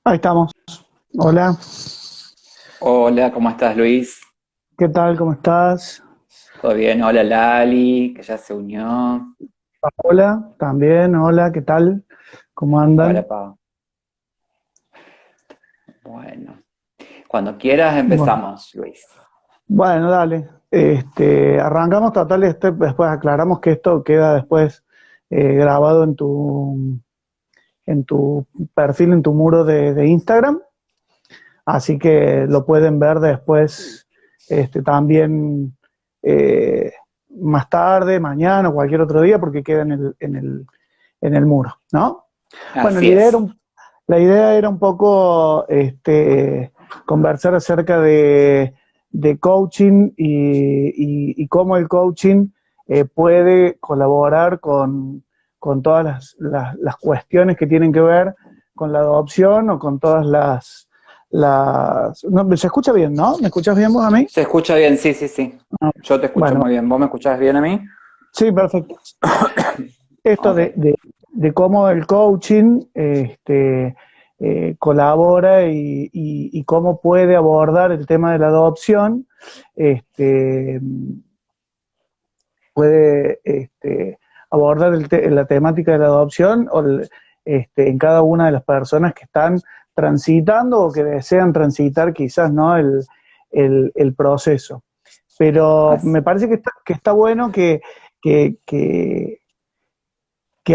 Ahí estamos. Hola, Hola, ¿cómo estás, Luis? ¿qué tal? ¿Cómo estás? ¿Todo bien? Hola, Lali, que ya se unió. Hola, también, hola, ¿qué tal? ¿Cómo Hola, andan? Pa. Bueno, cuando quieras Bueno, empezamos, Luis. bueno, dale. Arrancamos total, después aclaramos que esto queda después grabado en tu perfil, en tu muro de Instagram, así que lo pueden ver después también eh, más tarde, mañana o cualquier otro día, porque queda en el muro, ¿no? Bueno, Así es. la idea era un poco conversar acerca de coaching y cómo el coaching puede colaborar con todas las cuestiones que tienen que ver con la adopción o con todas no, se escucha bien, ¿no? ¿Me escuchas bien vos a mí? ¿Se escucha bien? Sí, sí, sí. Yo te escucho Bueno, muy bien. ¿Vos me escuchás bien a mí? sí, perfecto. Esto Ok. de cómo el coaching colabora y cómo puede abordar el tema de la adopción, este, puede abordar la temática de la adopción en cada una de las personas que están transitando o que desean transitar quizás, ¿no? el proceso. Pero As- me parece que está bueno que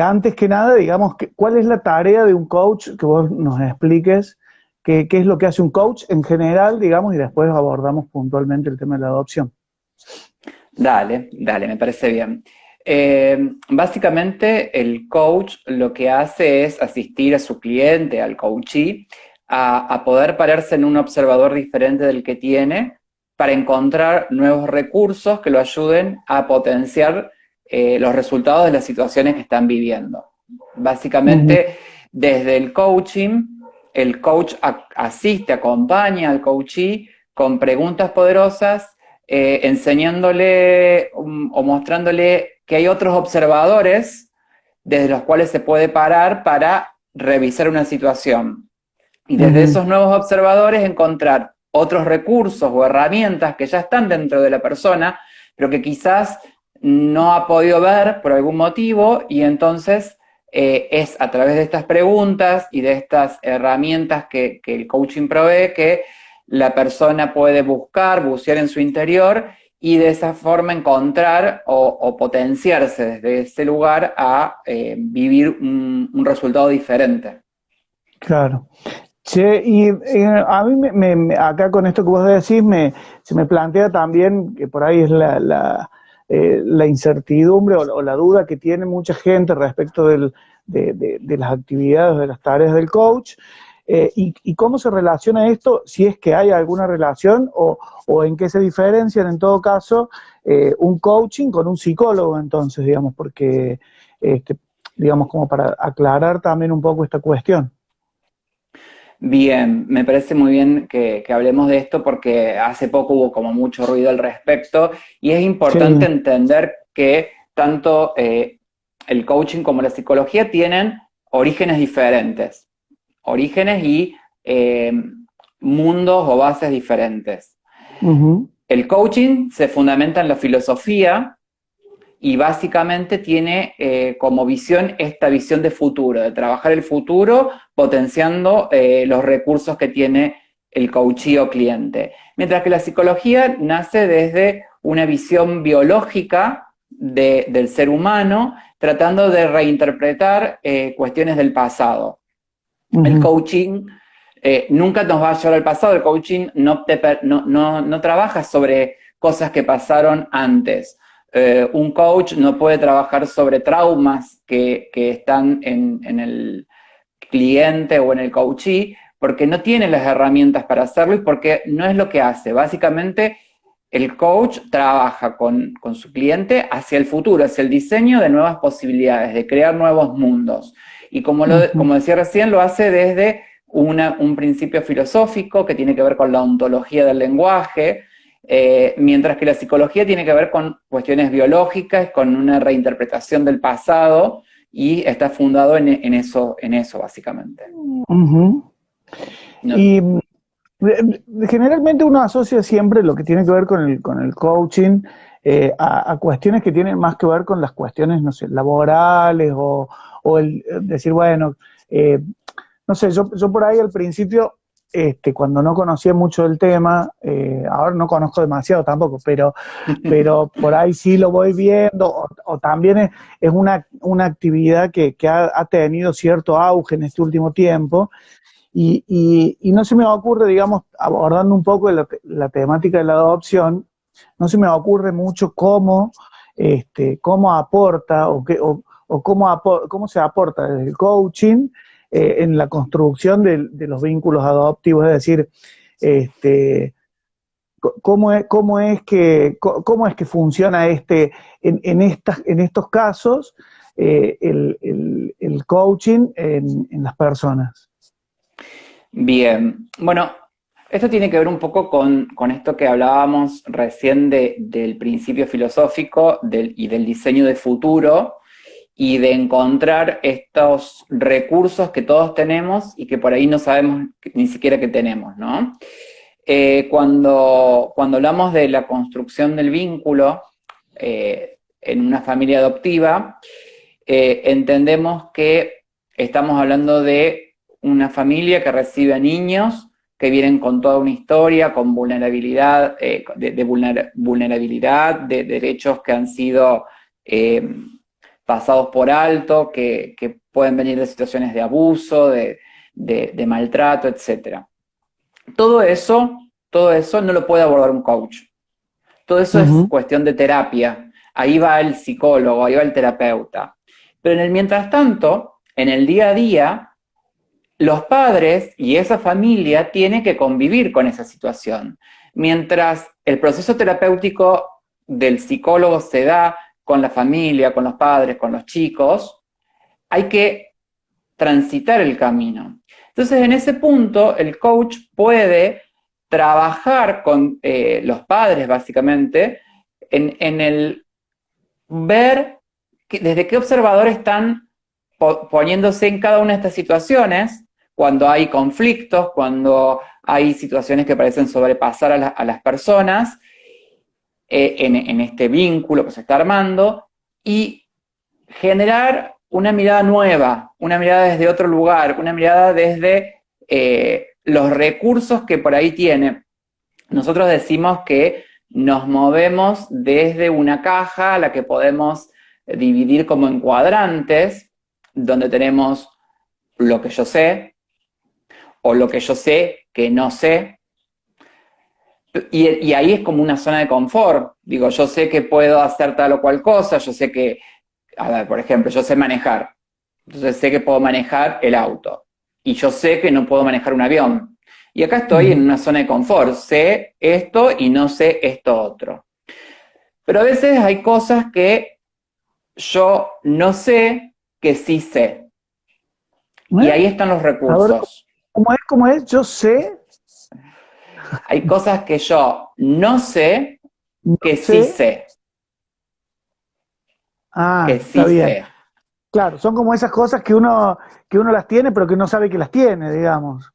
antes que nada, digamos, ¿cuál es la tarea de un coach? Que vos nos expliques qué es lo que hace un coach en general, digamos, y después abordamos puntualmente el tema de la adopción. Dale, dale, me parece bien. Básicamente, el coach lo que hace es asistir a su cliente, al coachee, a poder pararse en un observador diferente del que tiene para encontrar nuevos recursos que lo ayuden a potenciar los resultados de las situaciones que están viviendo. Ujú, Básicamente, desde el coach asiste, acompaña al coachee con preguntas poderosas, enseñándole o mostrándole que hay otros observadores desde los cuales se puede parar para revisar una situación. Y desde ujú, esos nuevos observadores encontrar otros recursos o herramientas que ya están dentro de la persona, pero que quizás no ha podido ver por algún motivo, y entonces es a través de estas preguntas y de estas herramientas que el coaching provee que la persona puede bucear en su interior y de esa forma encontrar o potenciarse desde ese lugar a vivir un resultado diferente. claro. Che, y a mí acá con esto que vos decís, se me plantea también que por ahí es la incertidumbre o la duda que tiene mucha gente respecto de las actividades, de las tareas del coach, y cómo se relaciona esto, si es que hay alguna relación o en qué se diferencian en todo caso un coaching con un psicólogo entonces, digamos, porque, este, digamos, como para aclarar también un poco esta cuestión. Bien, me parece muy bien que hablemos de esto porque hace poco hubo como mucho ruido al respecto y es Sí. importante entender que tanto el coaching como la psicología tienen orígenes diferentes, orígenes y mundos o bases diferentes. Ujú, El coaching se fundamenta en la filosofía y básicamente tiene como visión esta visión de futuro, de trabajar el futuro potenciando los recursos que tiene el coachee o cliente. Mientras que la psicología nace desde una visión biológica del ser humano, tratando de reinterpretar cuestiones del pasado. El ujú, coaching nunca nos va a llevar al pasado, el coaching no trabaja sobre cosas que pasaron antes. Un coach no puede trabajar sobre traumas que están en el cliente o en el coachee porque no tiene las herramientas para hacerlo y porque no es lo que hace. Básicamente, el coach trabaja con su cliente hacia el futuro, hacia el diseño de nuevas posibilidades, de crear nuevos mundos. Y ujú. como decía recién, lo hace desde un principio filosófico que tiene que ver con la ontología del lenguaje, mientras que la psicología tiene que ver con cuestiones biológicas, con una reinterpretación del pasado y está fundado en eso básicamente. Ujú. No. Y generalmente uno asocia siempre lo que tiene que ver con el coaching a cuestiones que tienen más que ver con las cuestiones, no sé, laborales o el decir, bueno, eh, no sé, yo por ahí al principio, cuando no conocía mucho del tema, ahora no conozco demasiado tampoco, pero por ahí sí lo voy viendo, o también es una actividad que ha tenido cierto auge en este último tiempo, y no se me ocurre, digamos, abordando un poco la temática de la adopción, no se me ocurre mucho cómo aporta o cómo se aporta desde el coaching en la construcción de los vínculos adoptivos, es decir, este, cómo es que funciona en estos casos el coaching en las personas. Bien, bueno, esto tiene que ver un poco con esto que hablábamos recién del principio filosófico y del diseño de futuro y de encontrar estos recursos que todos tenemos y que por ahí no sabemos ni siquiera que tenemos, ¿no? Cuando hablamos de la construcción del vínculo en una familia adoptiva, entendemos que estamos hablando de una familia que recibe a niños que vienen con toda una historia, con vulnerabilidad, vulnerabilidad, de derechos que han sido pasados por alto, que pueden venir de situaciones de abuso, de maltrato, etc. Todo eso no lo puede abordar un coach. Todo eso es cuestión de terapia. Ahí va el psicólogo, ahí va el terapeuta. Pero en el mientras tanto, en el día a día, los padres y esa familia tienen que convivir con esa situación. Mientras el proceso terapéutico del psicólogo se da con la familia, con los padres, con los chicos, hay que transitar el camino. Entonces, en ese punto, el coach puede trabajar con los padres, básicamente, en el ver desde qué observador están poniéndose en cada una de estas situaciones, cuando hay conflictos, cuando hay situaciones que parecen sobrepasar a las personas, en este vínculo que se está armando, y generar una mirada nueva, una mirada desde otro lugar, una mirada desde los recursos que por ahí tiene. Nosotros decimos que nos movemos desde una caja a la que podemos dividir como en cuadrantes, donde tenemos lo que yo sé, o lo que yo sé que no sé, y ahí es como una zona de confort. Digo, yo sé que puedo hacer tal o cual cosa, yo sé que, a ver, por ejemplo, yo sé manejar, entonces sé que puedo manejar el auto, y yo sé que no puedo manejar un avión. Y acá estoy en una zona de confort, sé esto y no sé esto otro. Pero a veces hay cosas que yo no sé que sí sé. Y ahí están los recursos. ¿Cómo es? Yo sé. Hay cosas que yo no sé No que sí sé. sé. Ah, Que está sí bien. sé. Claro, son como esas cosas que uno las tiene, pero que no sabe que las tiene, digamos.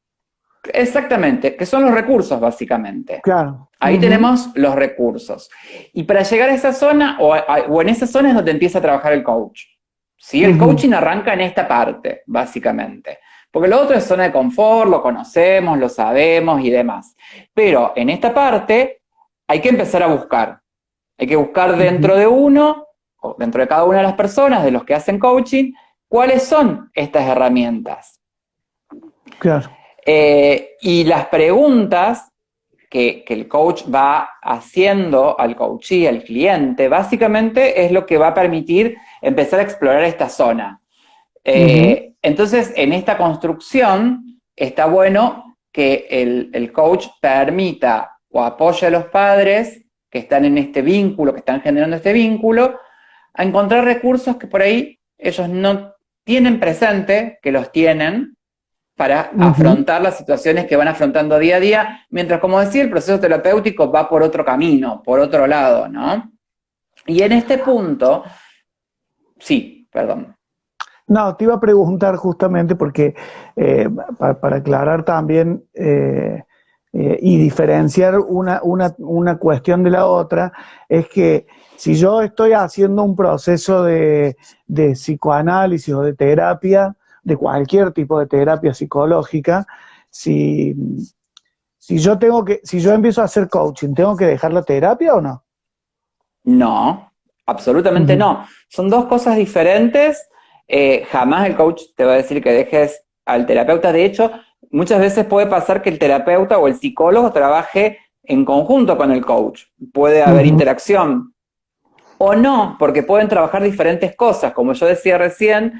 Exactamente, que son los recursos básicamente. Claro. Ahí tenemos los recursos. Y para llegar a esa zona, o en esa zona es donde empieza a trabajar el coach. ¿Sí? El coaching arranca en esta parte, básicamente. Porque lo otro es zona de confort, lo conocemos, lo sabemos y demás. Pero en esta parte hay que empezar a buscar. Hay que buscar dentro de uno, o dentro de cada una de las personas, de los que hacen coaching, cuáles son estas herramientas. Claro. Y las preguntas que el coach va haciendo al coachee, al cliente, básicamente es lo que va a permitir empezar a explorar esta zona. Entonces, en esta construcción está bueno que el coach permita o apoye a los padres que están en este vínculo, que están generando este vínculo, a encontrar recursos que por ahí ellos no tienen presente, que los tienen, para afrontar las situaciones que van afrontando día a día, mientras, como decía, el proceso terapéutico va por otro camino, por otro lado, ¿no? Y en este punto, sí, perdón. No, te iba a preguntar justamente porque para aclarar también y diferenciar una cuestión de la otra, es que si yo estoy haciendo un proceso de psicoanálisis o de terapia, de cualquier tipo de terapia psicológica, si, si yo empiezo a hacer coaching, ¿tengo que dejar la terapia o no? No, absolutamente Ujú, no. Son dos cosas diferentes. Jamás el coach te va a decir que dejes al terapeuta. De hecho, muchas veces puede pasar que el terapeuta o el psicólogo trabaje en conjunto con el coach. Puede haber ujú, interacción. O no, porque pueden trabajar diferentes cosas. Como yo decía recién,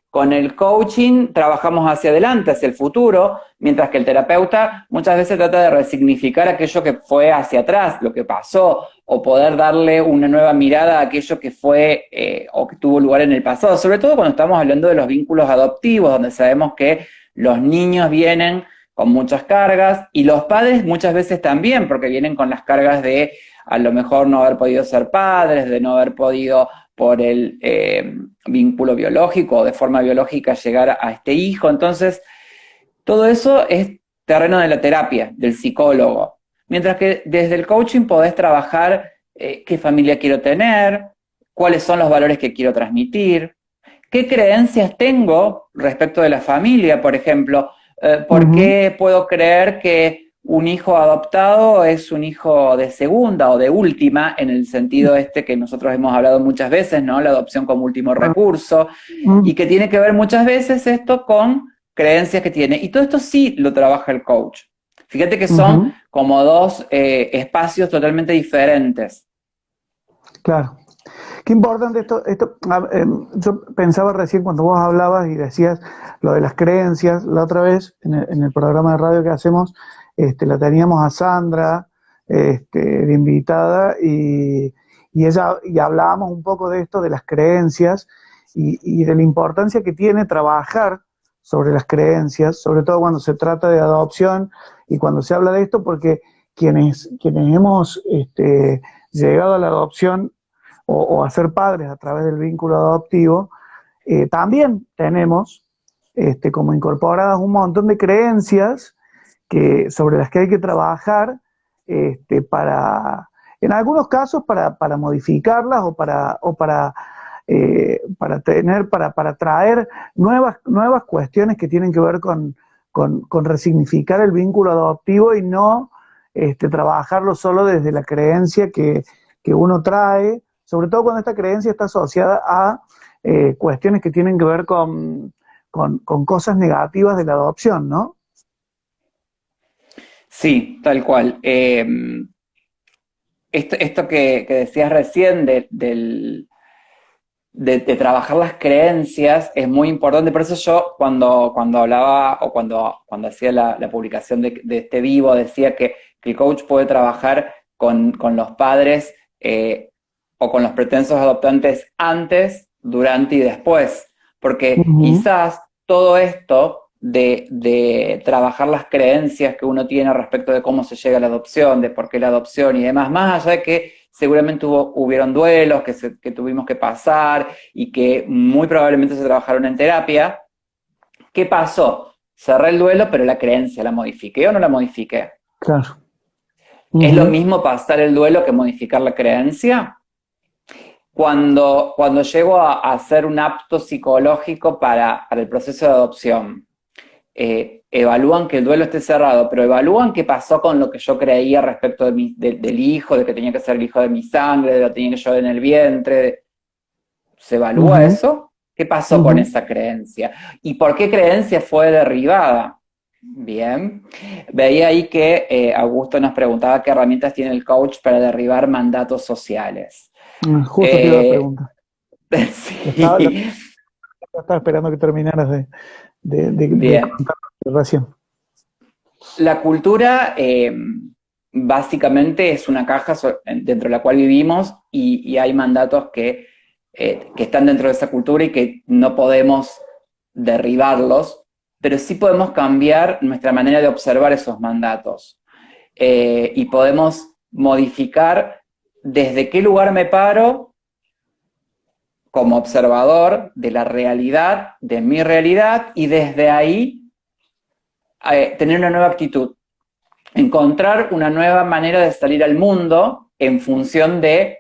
con el coaching trabajamos hacia adelante, hacia el futuro, mientras que el terapeuta muchas veces trata de resignificar aquello que fue hacia atrás, lo que pasó, o poder darle una nueva mirada a aquello que fue o que tuvo lugar en el pasado. Sobre todo cuando estamos hablando de los vínculos adoptivos, donde sabemos que los niños vienen con muchas cargas y los padres muchas veces también, porque vienen con las cargas de a lo mejor no haber podido ser padres, de no haber podido por el vínculo biológico o de forma biológica llegar a este hijo. Entonces, todo eso es terreno de la terapia, del psicólogo. Mientras que desde el coaching podés trabajar qué familia quiero tener, cuáles son los valores que quiero transmitir, qué creencias tengo respecto de la familia, por ejemplo. ¿Por ujú. qué puedo creer que un hijo adoptado es un hijo de segunda o de última, en el sentido este que nosotros hemos hablado muchas veces, ¿no? La adopción como último recurso, y que tiene que ver muchas veces esto con creencias que tiene. Y todo esto sí lo trabaja el coach. Fíjate que son Ujú, como dos espacios totalmente diferentes. claro. Qué importante yo pensaba recién cuando vos hablabas y decías lo de las creencias, la otra vez en el programa de radio que hacemos, la teníamos a Sandra de invitada y ella y hablábamos un poco de esto, de las creencias y de la importancia que tiene trabajar sobre las creencias, sobre todo cuando se trata de adopción y cuando se habla de esto, porque quienes hemos llegado a la adopción o a ser padres a través del vínculo adoptivo, también tenemos como incorporadas un montón de creencias sobre las que hay que trabajar para, en algunos casos, para modificarlas para traer nuevas cuestiones que tienen que ver con resignificar el vínculo adoptivo y no trabajarlo solo desde la creencia que uno trae, sobre todo cuando esta creencia está asociada a cuestiones que tienen que ver con cosas negativas de la adopción, ¿no? Sí, tal cual. Esto que decías recién de trabajar las creencias es muy importante. Por eso yo cuando hablaba o cuando hacía la publicación de este vivo decía que el coach puede trabajar con los padres o con los pretensos adoptantes antes, durante y después. Porque Ujú, quizás todo esto de trabajar las creencias que uno tiene respecto de cómo se llega a la adopción, de por qué la adopción y demás, más allá de que seguramente hubieron duelos que tuvimos que pasar y que muy probablemente se trabajaron en terapia. ¿Qué pasó? Cerré el duelo, pero la creencia la modifiqué o no la modifiqué. claro. ¿Es lo Ujú, mismo pasar el duelo que modificar la creencia? Cuando llego a hacer un apto psicológico para el proceso de adopción, evalúan que el duelo esté cerrado, pero evalúan qué pasó con lo que yo creía respecto del hijo, de que tenía que ser el hijo de mi sangre, de lo que tenía que yo en el vientre. ¿Se evalúa ujú, eso? ¿Qué pasó con ujú. esa creencia? ¿Y por qué creencia fue derribada? Bien. Veía ahí que Augusto nos preguntaba qué herramientas tiene el coach para derribar mandatos sociales. Justo te iba a Eh, preguntar. La sí, estaba esperando que terminaras de bien. contar recién. La cultura básicamente es una caja dentro de la cual vivimos y hay mandatos que están dentro de esa cultura y que no podemos derribarlos, pero sí podemos cambiar nuestra manera de observar esos mandatos y podemos modificar desde qué lugar me paro como observador de la realidad, de mi realidad, y desde ahí tener una nueva actitud, encontrar una nueva manera de salir al mundo en función de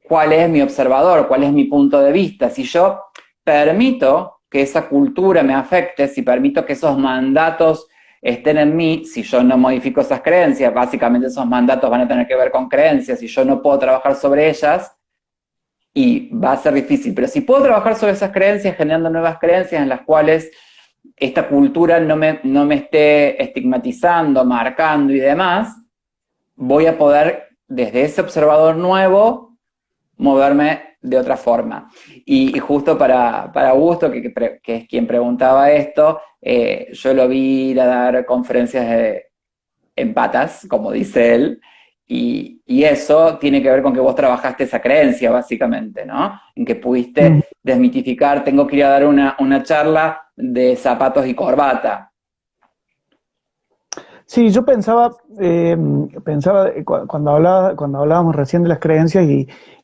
cuál es mi observador, cuál es mi punto de vista. Si yo permito que esa cultura me afecte, si permito que esos mandatos estén en mí, si yo no modifico esas creencias, básicamente esos mandatos van a tener que ver con creencias y yo no puedo trabajar sobre ellas, y va a ser difícil. Pero si puedo trabajar sobre esas creencias, generando nuevas creencias en las cuales esta cultura no me esté estigmatizando, marcando y demás, voy a poder, desde ese observador nuevo, moverme de otra forma. Y justo para Augusto, que es quien preguntaba esto, yo lo vi ir a dar conferencias en patas, como dice él, y eso tiene que ver con que vos trabajaste esa creencia, básicamente, ¿no? En que pudiste desmitificar, tengo que ir a dar una charla de zapatos y corbata. Sí, yo pensaba cuando hablábamos recién de las creencias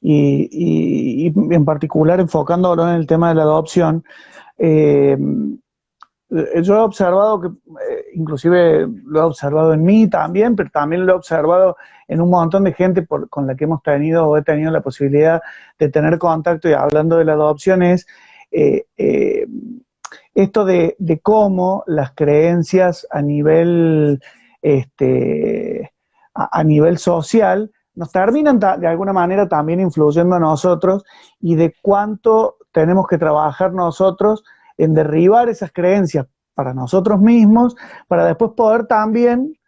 y en particular enfocándolo en el tema de la adopción, eh, yo he observado que, inclusive lo he observado en mí también, pero también lo he observado en un montón de gente con la que hemos tenido o he tenido la posibilidad de tener contacto, y hablando de la adopción es eh, eh, esto de cómo las creencias a nivel, a nivel social nos terminan de alguna manera también influyendo a nosotros, y de cuánto tenemos que trabajar nosotros en derribar esas creencias para nosotros mismos, para después poder también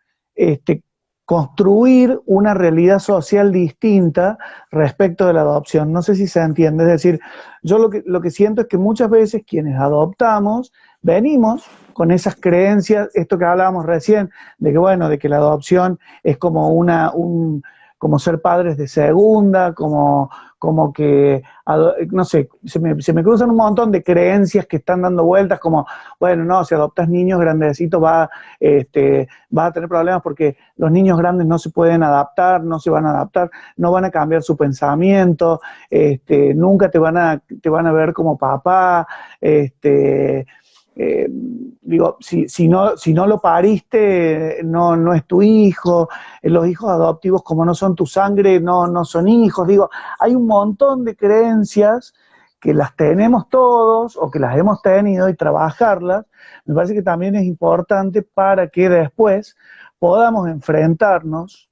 construir una realidad social distinta respecto de la adopción. No sé si se entiende, es decir, yo lo que siento es que muchas veces quienes adoptamos venimos con esas creencias, esto que hablábamos recién, de que bueno, de que la adopción es como como ser padres de segunda, como que, no sé, se me cruzan un montón de creencias que están dando vueltas, como, bueno, no, si adoptas niños grandecitos vas a tener problemas porque los niños grandes no se pueden adaptar, no se van a adaptar, no van a cambiar su pensamiento, nunca te van a ver como papá, digo, si no lo pariste, no es tu hijo, los hijos adoptivos como no son tu sangre, no son hijos, digo, hay un montón de creencias que las tenemos todos o que las hemos tenido, y trabajarlas, me parece que también es importante para que después podamos enfrentarnos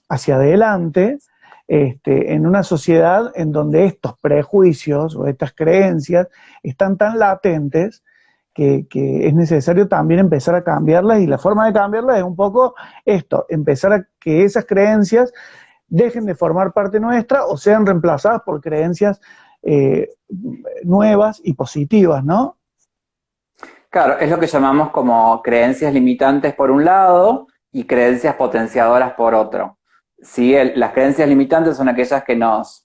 hacia adelante en una sociedad en donde estos prejuicios o estas creencias están tan latentes que es necesario también empezar a cambiarlas, y la forma de cambiarlas es un poco esto, empezar a que esas creencias dejen de formar parte nuestra o sean reemplazadas por creencias nuevas y positivas, ¿no? Claro, es lo que llamamos como creencias limitantes por un lado y creencias potenciadoras por otro. ¿Sí? Las creencias limitantes son aquellas que nos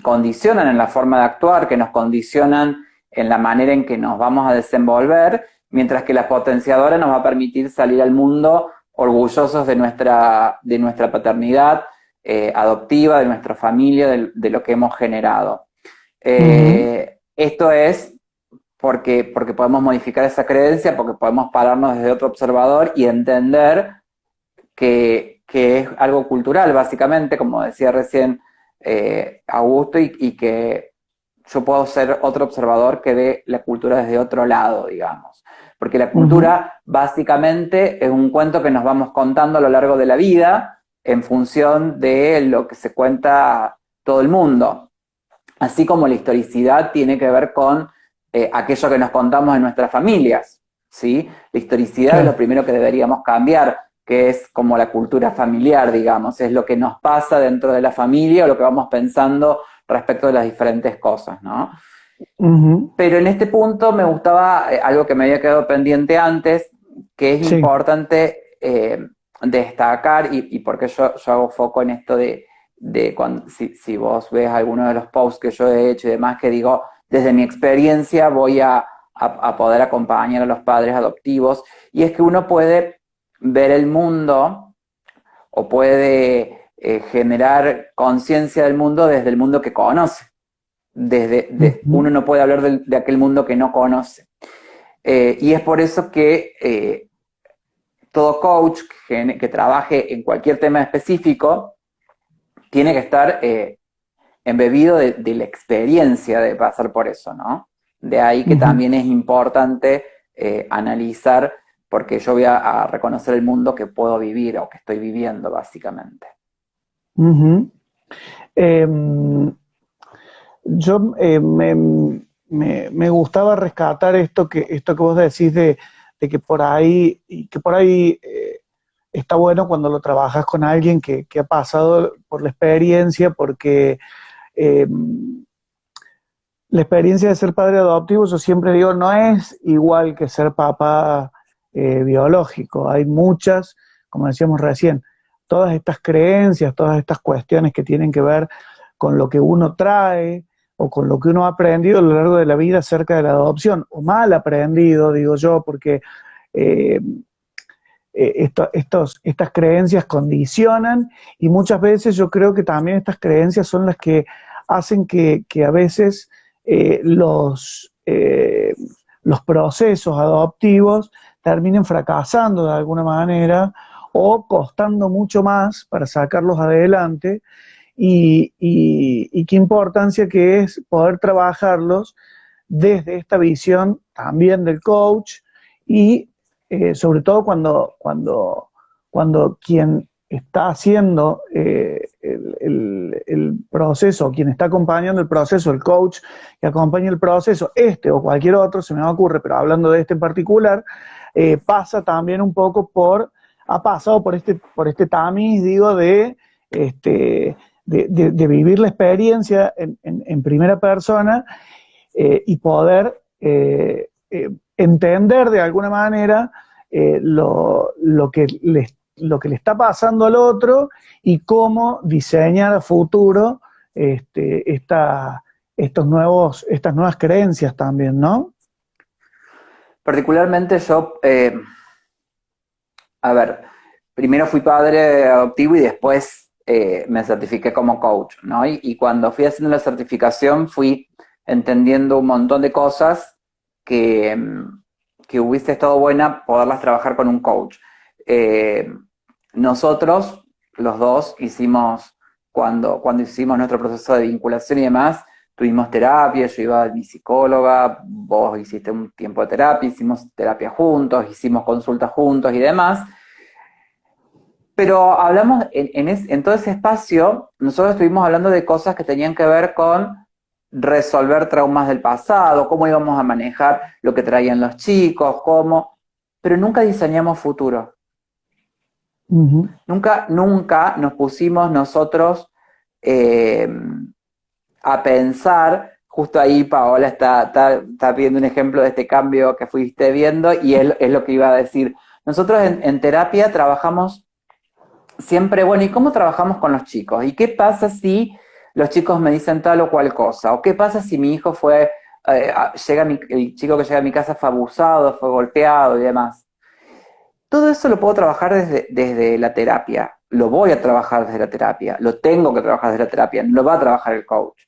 condicionan en la forma de actuar, que nos condicionan en la manera en que nos vamos a desenvolver, mientras que la potenciadora nos va a permitir salir al mundo orgullosos de nuestra paternidad adoptiva, de nuestra familia, de lo que hemos generado. Esto es porque podemos modificar esa creencia, porque podemos pararnos desde otro observador y entender que es algo cultural, básicamente, como decía recién Augusto, y que yo puedo ser otro observador que ve la cultura desde otro lado, digamos. Porque la cultura básicamente es un cuento que nos vamos contando a lo largo de la vida en función de lo que se cuenta todo el mundo. Así como la historicidad tiene que ver con aquello que nos contamos en nuestras familias, ¿sí? La historicidad es lo primero que deberíamos cambiar, que es como la cultura familiar, digamos, es lo que nos pasa dentro de la familia o lo que vamos pensando respecto de las diferentes cosas, ¿no? Pero en este punto me gustaba algo que me había quedado pendiente antes, que es importante destacar, y porque yo hago foco en esto de cuando, si vos ves alguno de los posts que yo he hecho y demás, que digo, desde mi experiencia voy a poder acompañar a los padres adoptivos, y es que uno puede ver el mundo o puede generar conciencia del mundo desde el mundo que conoce. Uno no puede hablar de aquel mundo que no conoce. Y es por eso que todo coach que trabaje en cualquier tema específico tiene que estar embebido de la experiencia de pasar por eso, ¿no? De ahí que también es importante analizar, porque yo voy a reconocer el mundo que puedo vivir o que estoy viviendo, básicamente. Yo me gustaba rescatar esto que vos decís de que por ahí está bueno cuando lo trabajas con alguien que ha pasado por la experiencia, porque la experiencia de ser padre adoptivo, yo siempre digo, no es igual que ser papá biológico. Hay muchas, como decíamos recién, todas estas creencias, todas estas cuestiones que tienen que ver con lo que uno trae o con lo que uno ha aprendido a lo largo de la vida acerca de la adopción, o mal aprendido, digo yo, porque estas creencias condicionan, y muchas veces yo creo que también estas creencias son las que hacen que a veces los procesos adoptivos terminen fracasando de alguna manera o costando mucho más para sacarlos adelante, y qué importancia que es poder trabajarlos desde esta visión también del coach, y sobre todo cuando quien está haciendo el proceso, quien está acompañando el proceso, el coach que acompaña el proceso, o cualquier otro, se me ocurre, pero hablando de este en particular, pasa también un poco ha pasado por este tamiz, digo, de vivir la experiencia en primera persona, y poder entender de alguna manera lo que le está pasando al otro, y cómo diseñar a futuro estas nuevas creencias también, ¿no? Particularmente yo, primero fui padre adoptivo y después me certifiqué como coach, ¿no? Y cuando fui haciendo la certificación fui entendiendo un montón de cosas que hubiese estado buena poderlas trabajar con un coach. Nosotros, los dos, cuando hicimos nuestro proceso de vinculación y demás, tuvimos terapia, yo iba a mi psicóloga, vos hiciste un tiempo de terapia, hicimos terapia juntos, hicimos consultas juntos y demás. Pero hablamos, en todo ese espacio, nosotros estuvimos hablando de cosas que tenían que ver con resolver traumas del pasado, cómo íbamos a manejar lo que traían los chicos, pero nunca diseñamos futuro. Nunca nos pusimos nosotros a pensar. Justo ahí Paola está pidiendo un ejemplo de este cambio que fuiste viendo, y es lo que iba a decir. Nosotros en terapia trabajamos siempre, bueno, ¿y cómo trabajamos con los chicos? ¿Y qué pasa si los chicos me dicen tal o cual cosa? ¿O qué pasa si mi hijo el chico que llega a mi casa fue abusado, fue golpeado y demás? Todo eso lo puedo trabajar desde la terapia. Lo voy a trabajar desde la terapia. Lo tengo que trabajar desde la terapia. No lo va a trabajar el coach.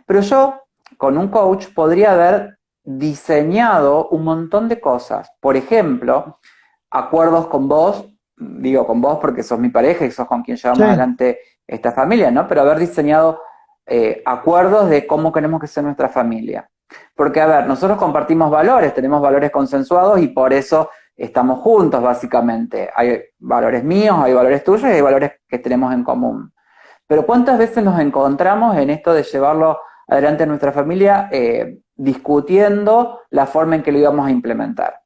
Pero yo, con un coach, podría haber diseñado un montón de cosas. Por ejemplo, acuerdos con vos, digo con vos porque sos mi pareja y sos con quien llevamos adelante esta familia, ¿no? Pero haber diseñado acuerdos de cómo queremos que sea nuestra familia. Porque, nosotros compartimos valores, tenemos valores consensuados, y por eso estamos juntos, básicamente. Hay valores míos, hay valores tuyos, y hay valores que tenemos en común. Pero ¿cuántas veces nos encontramos en esto de llevarlo adelante en nuestra familia discutiendo la forma en que lo íbamos a implementar?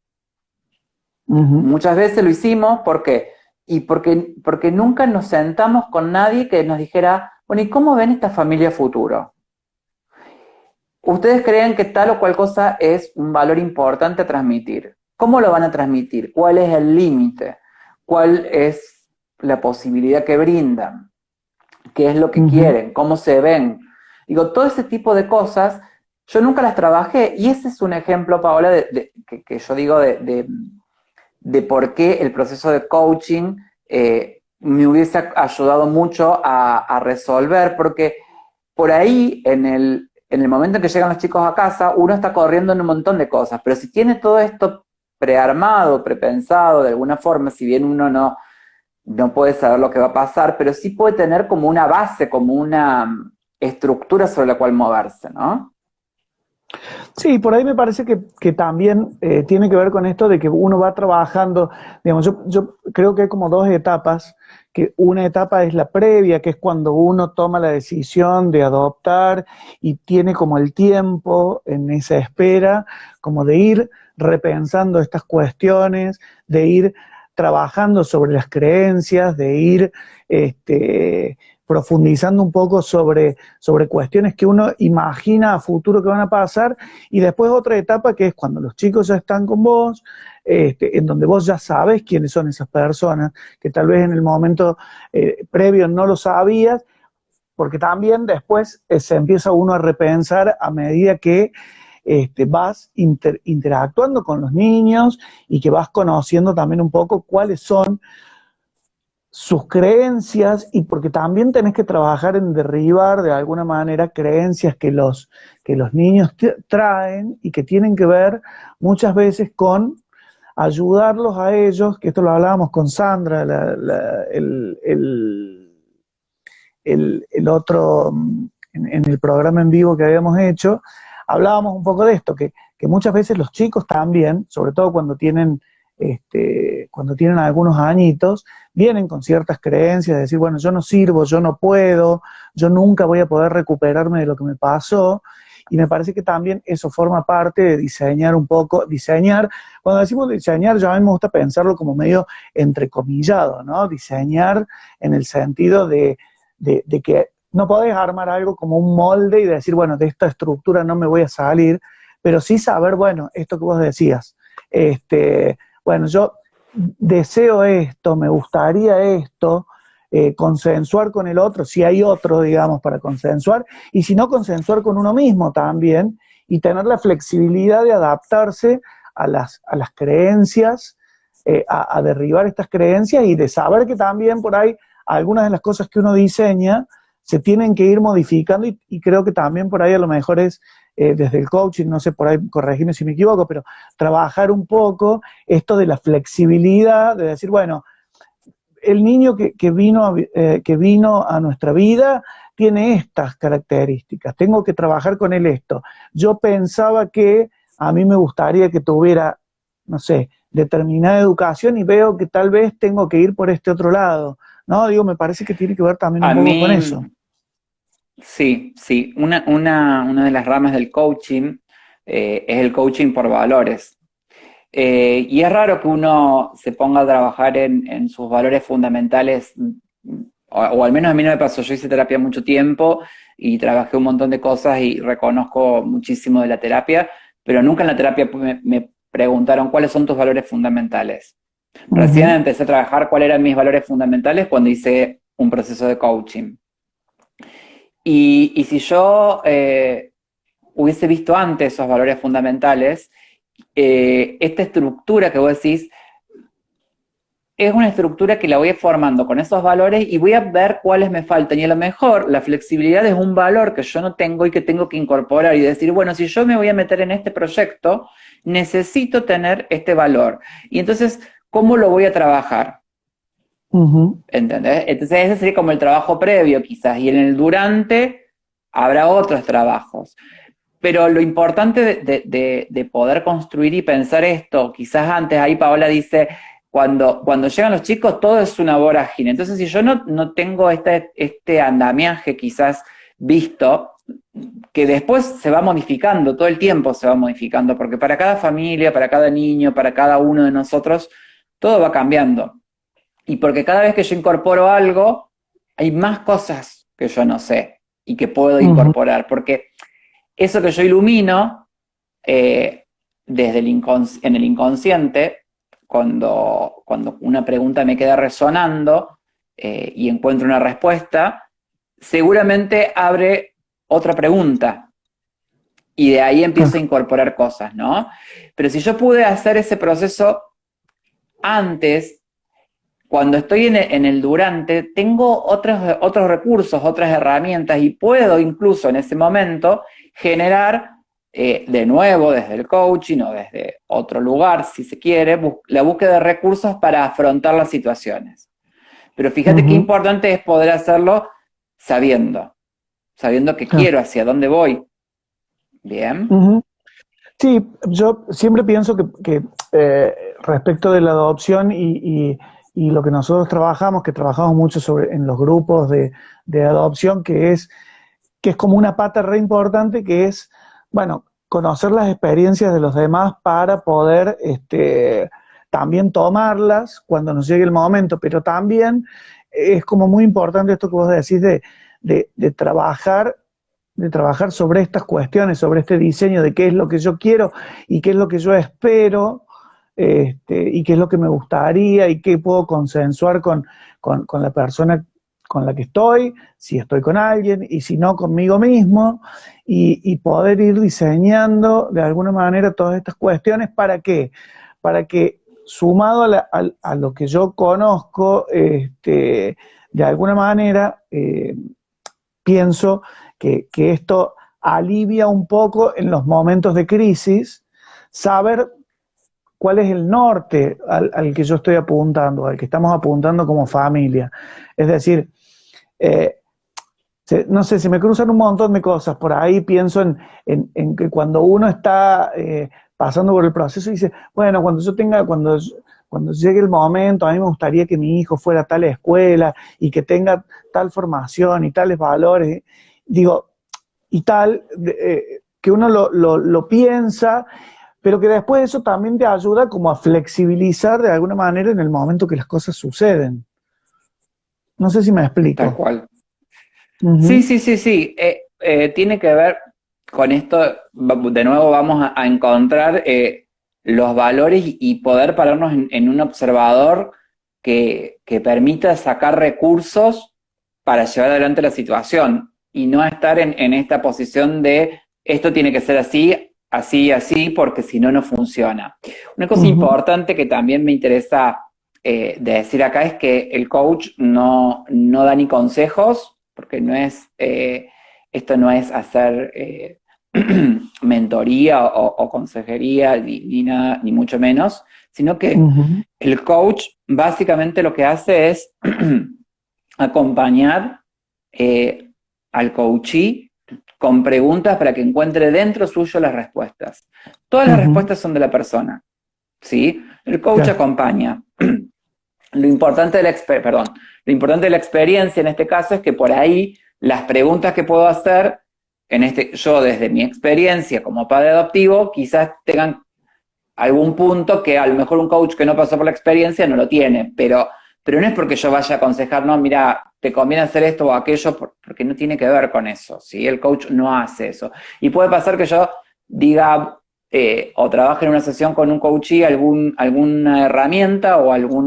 Muchas veces lo hicimos, ¿por qué? Porque nunca nos sentamos con nadie que nos dijera, bueno, ¿y cómo ven esta familia futuro? ¿Ustedes creen que tal o cual cosa es un valor importante a transmitir? ¿Cómo lo van a transmitir? ¿Cuál es el límite? ¿Cuál es la posibilidad que brindan? ¿Qué es lo que quieren? ¿Cómo se ven? Digo, todo ese tipo de cosas, yo nunca las trabajé, y ese es un ejemplo, Paola, que yo digo de por qué el proceso de coaching me hubiese ayudado mucho a resolver, porque por ahí, en el momento en que llegan los chicos a casa, uno está corriendo en un montón de cosas, pero si tiene todo esto prearmado, prepensado, de alguna forma, si bien uno no puede saber lo que va a pasar, pero sí puede tener como una base, como una estructura sobre la cual moverse, ¿no? Sí, por ahí me parece que también tiene que ver con esto de que uno va trabajando, digamos, yo creo que hay como dos etapas, que una etapa es la previa, que es cuando uno toma la decisión de adoptar y tiene como el tiempo en esa espera, como de ir repensando estas cuestiones, de ir trabajando sobre las creencias, de ir profundizando un poco sobre cuestiones que uno imagina a futuro que van a pasar, y después otra etapa que es cuando los chicos ya están con vos, en donde vos ya sabes quiénes son esas personas, que tal vez en el momento previo no lo sabías, porque también después se empieza uno a repensar a medida que vas interactuando con los niños y que vas conociendo también un poco cuáles son sus creencias, y porque también tenés que trabajar en derribar de alguna manera creencias que los niños traen y que tienen que ver muchas veces con ayudarlos a ellos, que esto lo hablábamos con Sandra, el otro, en el programa en vivo que habíamos hecho, hablábamos un poco de esto, que muchas veces los chicos también, sobre todo cuando tienen algunos añitos, vienen con ciertas creencias de decir, bueno, yo no sirvo, yo no puedo, yo nunca voy a poder recuperarme de lo que me pasó, y me parece que también eso forma parte de diseñar un poco, cuando decimos diseñar, yo a mí me gusta pensarlo como medio entrecomillado, ¿no? Diseñar en el sentido de que no podés armar algo como un molde y decir, bueno, de esta estructura no me voy a salir, pero sí saber, bueno, esto que vos decías, bueno, yo deseo esto, me gustaría esto, consensuar con el otro, si hay otro, digamos, para consensuar, y si no, consensuar con uno mismo también, y tener la flexibilidad de adaptarse a las creencias, a derribar estas creencias, y de saber que también por ahí algunas de las cosas que uno diseña se tienen que ir modificando, y creo que también por ahí a lo mejor es desde el coaching, no sé, por ahí corregime si me equivoco, pero trabajar un poco esto de la flexibilidad, de decir, bueno, el niño que vino a nuestra vida tiene estas características, tengo que trabajar con él esto. Yo pensaba que a mí me gustaría que tuviera, no sé, determinada educación, y veo que tal vez tengo que ir por este otro lado, ¿no? Digo, me parece que tiene que ver también un A poco con mí, eso. sí, sí. Una de las ramas del coaching es el coaching por valores. Y es raro que uno se ponga a trabajar en sus valores fundamentales, o al menos a mí no me pasó. Yo hice terapia mucho tiempo y trabajé un montón de cosas y reconozco muchísimo de la terapia, pero nunca en la terapia me preguntaron cuáles son tus valores fundamentales. Recién Ujú. empecé a trabajar cuáles eran mis valores fundamentales cuando hice un proceso de coaching. Y si yo hubiese visto antes esos valores fundamentales, esta estructura que vos decís es una estructura que la voy formando con esos valores y voy a ver cuáles me faltan. Y a lo mejor la flexibilidad es un valor que yo no tengo y que tengo que incorporar y decir, bueno, si yo me voy a meter en este proyecto, necesito tener este valor. Y entonces, ¿cómo lo voy a trabajar? Ujú. ¿Entendés? Entonces ese sería como el trabajo previo quizás, y en el durante habrá otros trabajos. Pero lo importante de poder construir y pensar esto, quizás antes, ahí Paola dice, cuando llegan los chicos todo es una vorágine. Entonces si yo no tengo este andamiaje quizás visto, que después se va modificando, todo el tiempo se va modificando, porque para cada familia, para cada niño, para cada uno de nosotros, todo va cambiando. Y porque cada vez que yo incorporo algo, hay más cosas que yo no sé y que puedo Ujú. incorporar. Porque eso que yo ilumino eh, desde en el inconsciente, cuando una pregunta me queda resonando y encuentro una respuesta, seguramente abre otra pregunta. Y de ahí empiezo a Claro. incorporar cosas, ¿no? Pero si yo pude hacer ese proceso antes, cuando estoy en el durante, tengo otros recursos, otras herramientas y puedo incluso en ese momento generar, de nuevo, desde el coaching o desde otro lugar, si se quiere, la búsqueda de recursos para afrontar las situaciones. Pero fíjate qué importante es poder hacerlo sabiendo qué quiero, hacia dónde voy. Bien. Sí, yo siempre pienso que respecto de la adopción y lo que nosotros trabajamos, que trabajamos mucho en los grupos de adopción, que es como una pata re importante, que es, bueno, conocer las experiencias de los demás para poder también tomarlas cuando nos llegue el momento, pero también es como muy importante esto que vos decís de trabajar sobre estas cuestiones, sobre este diseño de qué es lo que yo quiero y qué es lo que yo espero, y qué es lo que me gustaría y qué puedo consensuar con la persona con la que estoy, si estoy con alguien y si no conmigo mismo, y poder ir diseñando de alguna manera todas estas cuestiones. ¿Para qué? Para que sumado a lo que yo conozco, de alguna manera, pienso que esto alivia un poco en los momentos de crisis, saber cuál es el norte al que yo estoy apuntando, al que estamos apuntando como familia. Es decir, no sé, se me cruzan un montón de cosas. Por ahí pienso en que cuando uno está pasando por el proceso y dice, bueno, cuando llegue el momento, a mí me gustaría que mi hijo fuera a tal escuela y que tenga tal formación y tales valores, digo, y tal, que uno lo piensa, pero que después eso también te ayuda como a flexibilizar de alguna manera en el momento que las cosas suceden. No sé si me Tal explico. cual. Sí, Ujú. sí, sí, sí. Tiene que ver con esto, de nuevo vamos a encontrar los valores y poder pararnos en un observador que permita sacar recursos para llevar adelante la situación y no estar en esta posición de esto tiene que ser así, así y así, porque si no, no funciona. Una cosa Ujú. importante que también me interesa de decir acá es que el coach no da ni consejos, porque no es, esto no es hacer mentoría o consejería, ni nada, ni mucho menos, sino que Ujú. el coach básicamente lo que hace es acompañar al coachee con preguntas para que encuentre dentro suyo las respuestas. Todas las Ujú. respuestas son de la persona, ¿sí? El coach Claro. acompaña. Lo importante lo importante de la experiencia en este caso es que por ahí las preguntas que puedo hacer, yo desde mi experiencia como padre adoptivo, quizás tengan algún punto que a lo mejor un coach que no pasó por la experiencia no lo tiene, pero no es porque yo vaya a aconsejar, no, mira, te conviene hacer esto o aquello, porque no tiene que ver con eso, ¿sí? El coach no hace eso. Y puede pasar que yo diga, o trabaje en una sesión con un coachee alguna herramienta o algún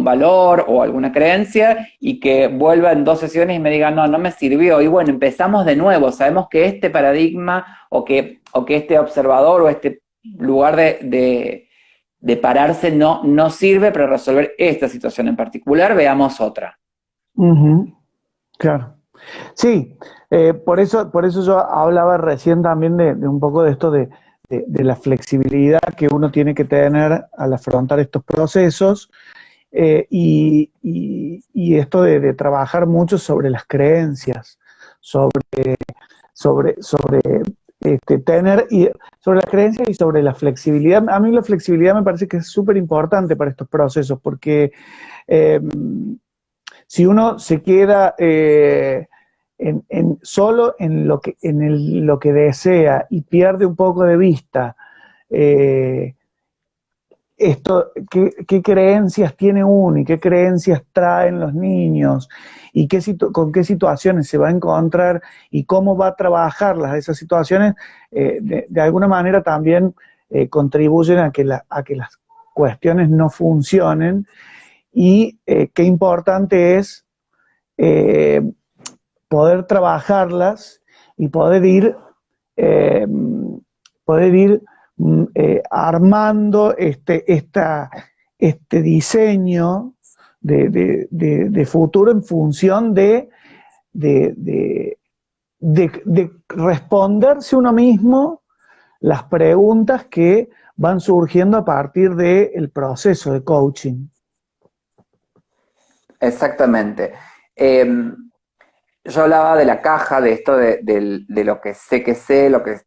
valor o alguna creencia y que vuelva en 2 sesiones y me diga, no me sirvió. Y bueno, empezamos de nuevo. Sabemos que este paradigma o que este observador o este lugar de pararse no sirve para resolver esta situación en particular, veamos otra. Ujú. Claro. Sí, por eso yo hablaba recién también de un poco de esto de la flexibilidad que uno tiene que tener al afrontar estos procesos, y esto de trabajar mucho sobre las creencias, sobre tener y sobre las creencias y sobre la flexibilidad. A mí la flexibilidad me parece que es súper importante para estos procesos, porque eh, si uno se queda solo en lo que desea y pierde un poco de vista eh, qué creencias tiene uno y qué creencias traen los niños y con qué situaciones se va a encontrar y cómo va a trabajarlas esas situaciones, de alguna manera también contribuyen a que las cuestiones no funcionen, y qué importante es eh, poder trabajarlas y eh, poder ir armando este diseño de futuro en función de, de, de responderse uno mismo las preguntas que van surgiendo a partir del proceso de coaching. Exactamente. Yo hablaba de la caja, de esto de lo que sé, lo que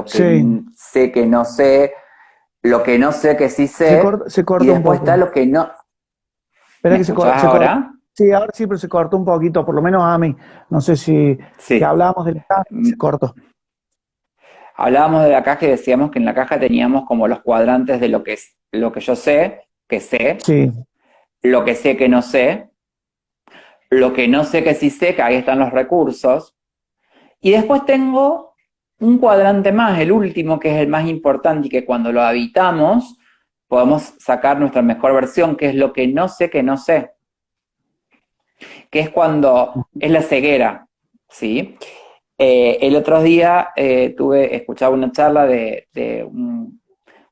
Sí. sé que no sé, lo que no sé que sí sé, Se y corta un después está poco. lo que no. Espera ¿Me que escuchás se corta. ahora? Sí, ahora sí, pero se cortó un poquito, por lo menos a mí. No sé si que Sí. hablábamos del caso, se Mm, cortó. Hablábamos de la caja y decíamos que en la caja teníamos como los cuadrantes de lo que es lo que yo sé, que sé, Sí. lo que sé que no sé, lo que no sé que sí sé, que ahí están los recursos. Y después tengo un cuadrante más, el último, que es el más importante y que cuando lo habitamos podemos sacar nuestra mejor versión, que es lo que no sé que no sé, que es cuando es la ceguera, ¿sí? El otro día escuchaba una charla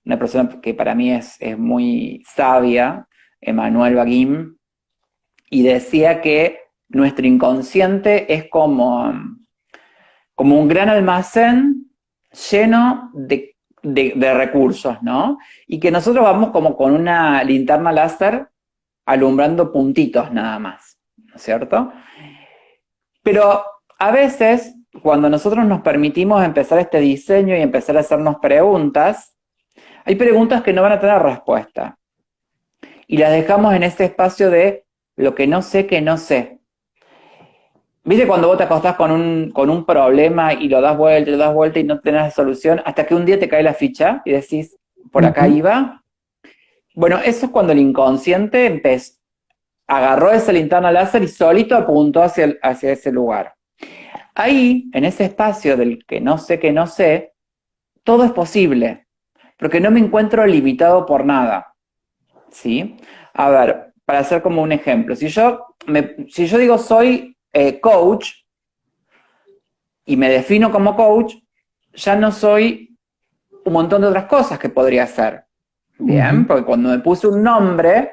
una persona que para mí es muy sabia, Emmanuel Baguim, y decía que nuestro inconsciente es como un gran almacén lleno de recursos, ¿no? Y que nosotros vamos como con una linterna láser alumbrando puntitos nada más, ¿no es cierto? Pero a veces, cuando nosotros nos permitimos empezar este diseño y empezar a hacernos preguntas, hay preguntas que no van a tener respuesta. Y las dejamos en ese espacio de lo que no sé que no sé. ¿Viste cuando vos te acostás con un problema y lo das vuelta y no tenés solución, hasta que un día te cae la ficha y decís, por acá Ujú. iba? Bueno, eso es cuando el inconsciente agarró esa linterna láser y solito apuntó hacia ese lugar. Ahí, en ese espacio del que no sé, todo es posible, porque no me encuentro limitado por nada, ¿sí? A ver, para hacer como un ejemplo, si yo digo soy coach, y me defino como coach, ya no soy un montón de otras cosas que podría hacer. Bien, Ujú. porque cuando me puse un nombre,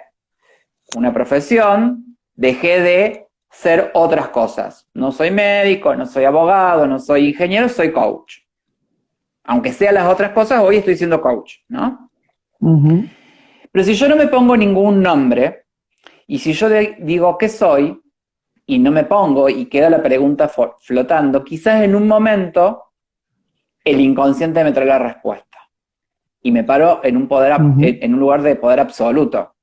una profesión, dejé de ser otras cosas. No soy médico, no soy abogado, no soy ingeniero, soy coach. Aunque sea las otras cosas, hoy estoy siendo coach, ¿no? Ujú. Pero si yo no me pongo ningún nombre, y si yo digo qué soy, y no me pongo, y queda la pregunta flotando, quizás en un momento el inconsciente me trae la respuesta. Y me paro Ujú. en un lugar de poder absoluto.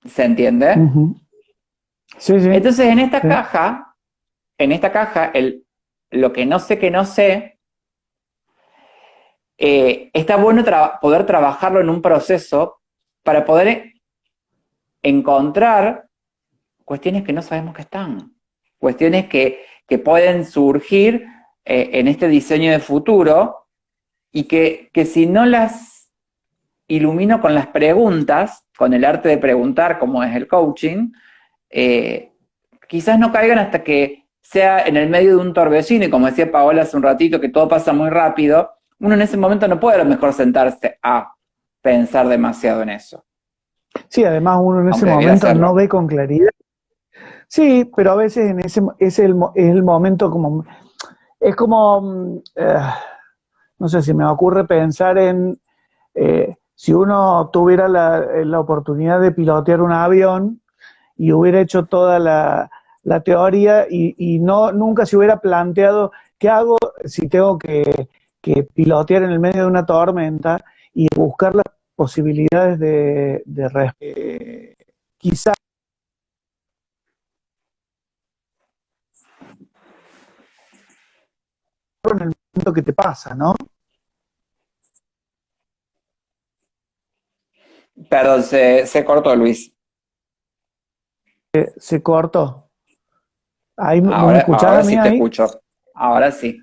¿Se entiende? Ujú. Sí, sí, Entonces, sí. en esta caja, lo que no sé que no sé, está bueno poder trabajarlo en un proceso para poder encontrar cuestiones que no sabemos que están. Cuestiones que pueden surgir en este diseño de futuro y que si no las ilumino con las preguntas, con el arte de preguntar, como es el coaching, eh, quizás no caigan hasta que sea en el medio de un torbellino, y como decía Paola hace un ratito, que todo pasa muy rápido, uno en ese momento no puede a lo mejor sentarse a pensar demasiado en eso, Sí, además uno en ese aunque debiera momento no hacerlo. ve con claridad. Sí, pero a veces en ese es el momento como es como no sé si me ocurre pensar en si uno tuviera la oportunidad de pilotear un avión y hubiera hecho toda la teoría y no nunca se hubiera planteado qué hago si tengo que pilotear en el medio de una tormenta y buscar las posibilidades quizás en el momento que te pasa, ¿no? Perdón, se cortó Luis. Se cortó. Ahí, ¿vos me escuchás a Ahora mí sí te ahí? escucho. Ahora sí.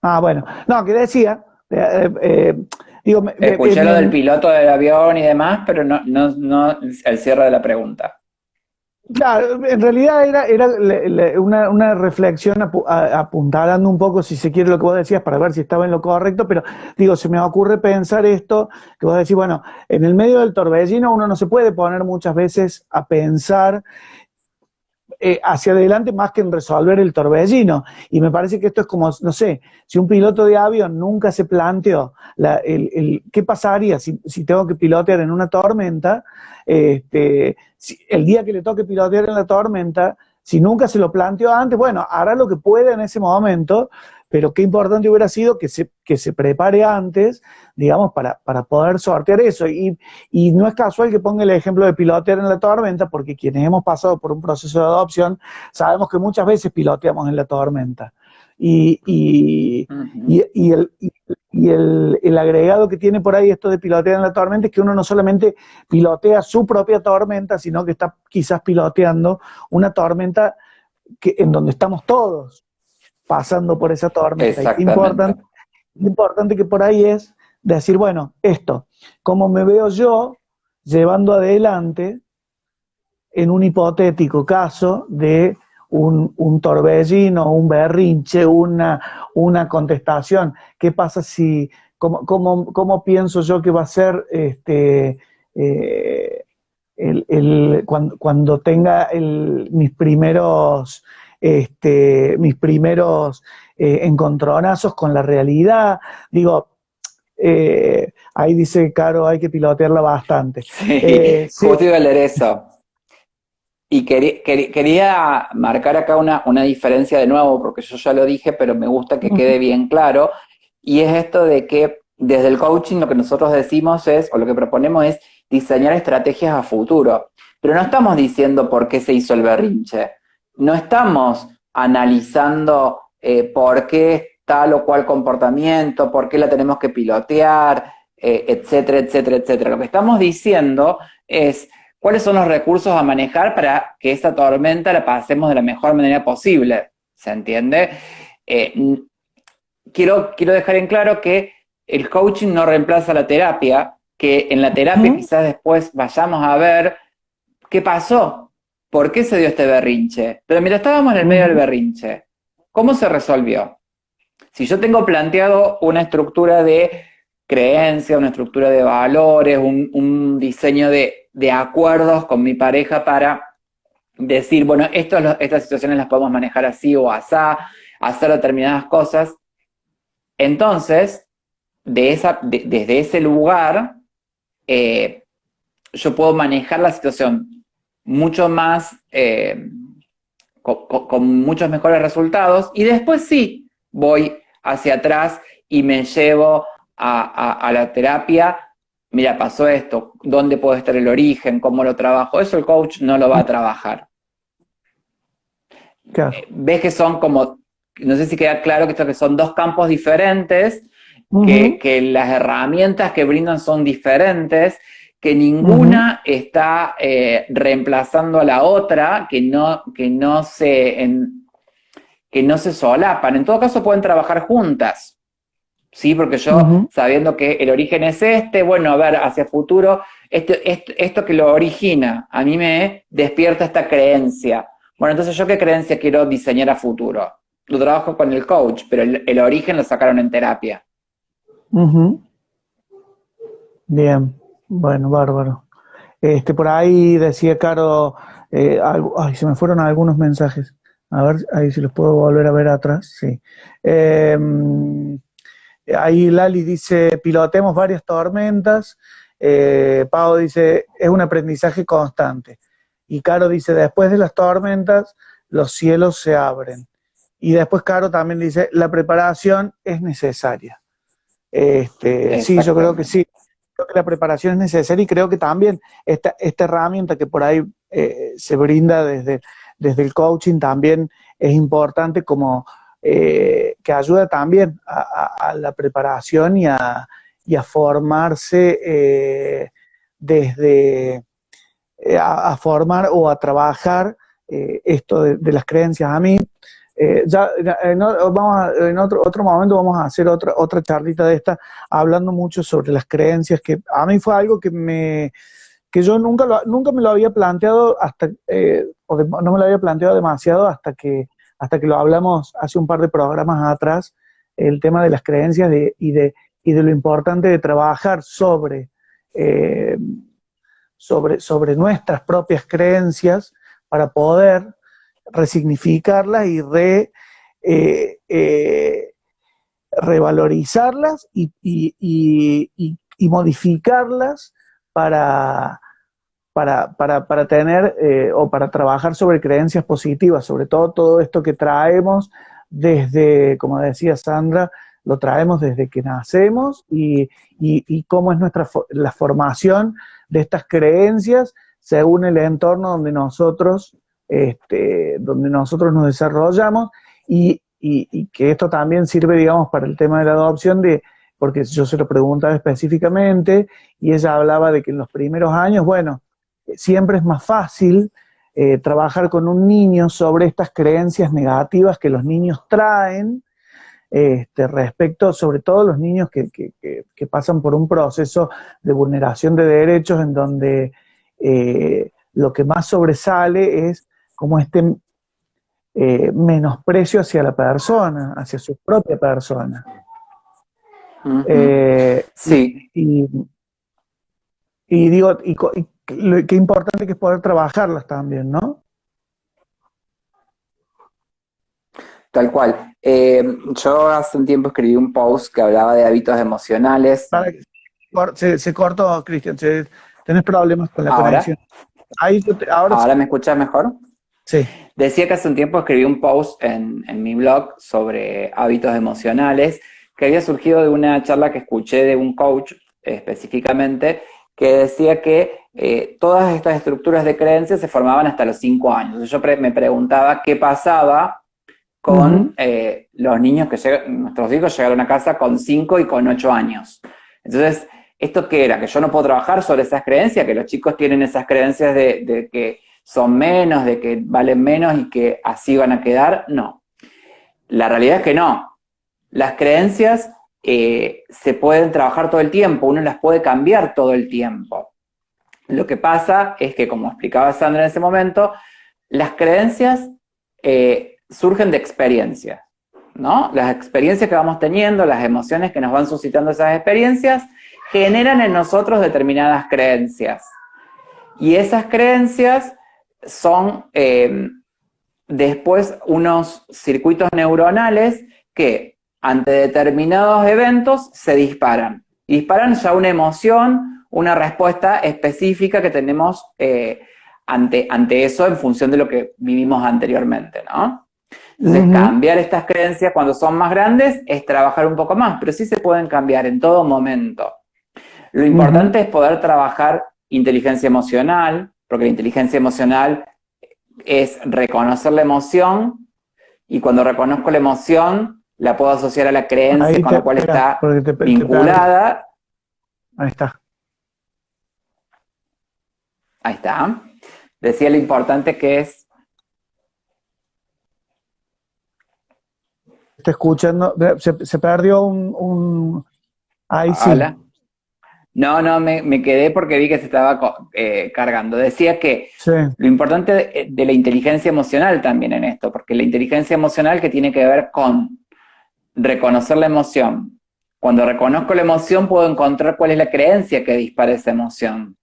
Ah, bueno. No, que decía, digo, Escuché lo del piloto del avión y demás, pero no el cierre de la pregunta. Claro, en realidad era una reflexión apuntalando un poco, si se quiere, lo que vos decías, para ver si estaba en lo correcto, pero digo, se me ocurre pensar esto, que vos decís, bueno, en el medio del torbellino uno no se puede poner muchas veces a pensar hacia adelante más que en resolver el torbellino. Y me parece que esto es como, no sé, si un piloto de avión nunca se planteó qué pasaría si tengo que pilotear en una tormenta, el día que le toque pilotear en la tormenta, si nunca se lo planteó antes, bueno, hará lo que pueda en ese momento, pero qué importante hubiera sido que se prepare antes, digamos, para poder sortear eso. Y no es casual que ponga el ejemplo de pilotear en la tormenta, porque quienes hemos pasado por un proceso de adopción sabemos que muchas veces piloteamos en la tormenta. Y, y, Ujú. y el agregado que tiene por ahí esto de pilotear en la tormenta es que uno no solamente pilotea su propia tormenta, sino que está quizás piloteando una tormenta en donde estamos todos pasando por esa tormenta. Y qué Exactamente. importante que por ahí es decir, bueno, esto, ¿cómo me veo yo llevando adelante en un hipotético caso de un torbellino, un berrinche, una contestación? ¿Qué pasa si, cómo pienso yo que va a ser eh, cuando tenga mis primeros encontronazos con la realidad? Digo, ahí dice Caro, hay que pilotearla bastante. Sí, Sí. justo iba a leer eso. Y quería marcar acá una diferencia de nuevo, porque yo ya lo dije, pero me gusta que quede bien claro, y es esto de que desde el coaching lo que nosotros decimos es, o lo que proponemos es diseñar estrategias a futuro, pero no estamos diciendo por qué se hizo el berrinche, no estamos analizando por qué tal o cual comportamiento, por qué la tenemos que pilotear, etcétera, etcétera, etcétera. Lo que estamos diciendo es cuáles son los recursos a manejar para que esa tormenta la pasemos de la mejor manera posible. ¿Se entiende? Eh, quiero dejar en claro que el coaching no reemplaza la terapia, que en la terapia Ujú, quizás después vayamos a ver qué pasó, por qué se dio este berrinche. Pero mira, estábamos en el medio del ujú, berrinche. ¿Cómo se resolvió? Si yo tengo planteado una estructura de creencia, una estructura de valores, un diseño de acuerdos con mi pareja para decir, bueno, estas situaciones las podemos manejar así o asá, hacer determinadas cosas, entonces, desde ese lugar, eh, yo puedo manejar la situación mucho más, con muchos mejores resultados, y después sí voy hacia atrás y me llevo a la terapia. Mira, pasó esto, ¿dónde puede estar el origen? ¿Cómo lo trabajo? Eso el coach no lo va a trabajar. claro. Ves que son como, no sé si queda claro que esto que son dos campos diferentes, Ujú, que las herramientas que brindan son diferentes, que ujú, ninguna está reemplazando a la otra, que no se solapan. En todo caso pueden trabajar juntas, ¿sí? Porque yo, ujú. sabiendo que el origen es este, bueno, a ver, hacia futuro, esto que lo origina, a mí me despierta esta creencia. Bueno, entonces yo qué creencia quiero diseñar a futuro. Lo trabajo con el coach, pero el origen lo sacaron en terapia. Ujú. Bien, bueno, bárbaro. Por ahí decía Caro, ay, se me fueron algunos mensajes. A ver, ahí si los puedo volver a ver atrás, sí. Eh, Ahí Lali dice, pilotemos varias tormentas. Pau dice, es un aprendizaje constante. Y Caro dice, después de las tormentas, los cielos se abren. Y después Caro también dice, la preparación es necesaria. Sí, yo creo que Exactamente. sí. Creo que la preparación es necesaria y creo que también esta herramienta que por ahí se brinda desde el coaching también es importante como que ayuda también a la preparación y a formarse desde a formar o a trabajar esto de las creencias. A mí, ya en otro momento vamos a hacer otra charlita de esta, hablando mucho sobre las creencias, que a mí fue algo que yo nunca me lo había planteado no me lo había planteado demasiado hasta que lo hablamos hace un par de programas atrás, el tema de las creencias y de lo importante de trabajar eh, sobre nuestras propias creencias para poder resignificarlas y revalorizarlas y modificarlas para, para tener o para trabajar sobre creencias positivas, sobre todo esto que traemos desde, como decía Sandra, lo traemos desde que nacemos y cómo es la formación de estas creencias según el entorno donde nosotros nos desarrollamos y que esto también sirve, digamos, para el tema de la adopción, porque yo se lo preguntaba específicamente y ella hablaba de que en los primeros años, bueno, siempre es más fácil trabajar con un niño sobre estas creencias negativas que los niños traen, respecto, sobre todo los niños que pasan por un proceso de vulneración de derechos en donde lo que más sobresale es como menosprecio hacia la persona, hacia su propia persona. Ujú. Sí. Y digo, qué importante que es poder trabajarlas también, ¿no? Tal cual. Yo hace un tiempo escribí un post que hablaba de hábitos emocionales. Se cortó, Cristian, tenés problemas con la ¿Ahora? conexión. ¿Ahora me escuchas mejor? Sí. Decía que hace un tiempo escribí un post en mi blog sobre hábitos emocionales que había surgido de una charla que escuché de un coach específicamente que decía que todas estas estructuras de creencias se formaban hasta los 5 años. Yo me preguntaba qué pasaba con los niños nuestros hijos llegaron a casa con 5 y con 8 años. Entonces, ¿esto qué era? ¿Que yo no puedo trabajar sobre esas creencias? ¿Que los chicos tienen esas creencias de que son menos, de que valen menos y que así van a quedar? No. La realidad es que no. Las creencias se pueden trabajar todo el tiempo, uno las puede cambiar todo el tiempo. Lo que pasa es que, como explicaba Sandra en ese momento, las creencias surgen de experiencias, ¿no? Las experiencias que vamos teniendo, las emociones que nos van suscitando esas experiencias, generan en nosotros determinadas creencias. Y esas creencias son después unos circuitos neuronales que ante determinados eventos se disparan. Y disparan ya una emoción, una respuesta específica que tenemos ante eso en función de lo que vivimos anteriormente, ¿no? Entonces, cambiar estas creencias cuando son más grandes es trabajar un poco más, pero sí se pueden cambiar en todo momento. Lo importante es poder trabajar inteligencia emocional, porque la inteligencia emocional es reconocer la emoción, y cuando reconozco la emoción, la puedo asociar a la creencia con la cual está vinculada. Ahí está. Ahí está. Decía lo importante que es... Está escuchando, se perdió ahí sí. Hola. No, me quedé porque vi que se estaba cargando. Decía que lo importante de la inteligencia emocional también en esto, porque la inteligencia emocional que tiene que ver con reconocer la emoción. Cuando reconozco la emoción puedo encontrar cuál es la creencia que dispara esa emoción.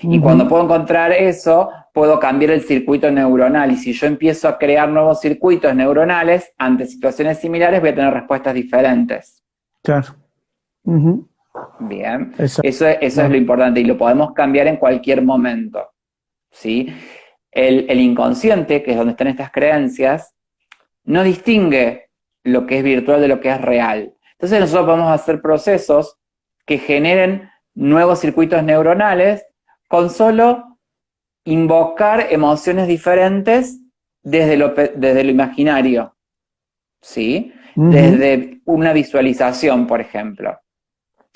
Y cuando puedo encontrar eso, puedo cambiar el circuito neuronal. Y si yo empiezo a crear nuevos circuitos neuronales, ante situaciones similares voy a tener respuestas diferentes. Claro. Bien, eso es lo importante y lo podemos cambiar en cualquier momento, ¿sí? El inconsciente, que es donde están estas creencias, no distingue lo que es virtual de lo que es real. Entonces nosotros podemos hacer procesos que generen nuevos circuitos neuronales con solo invocar emociones diferentes desde lo imaginario, ¿sí? Desde una visualización, por ejemplo.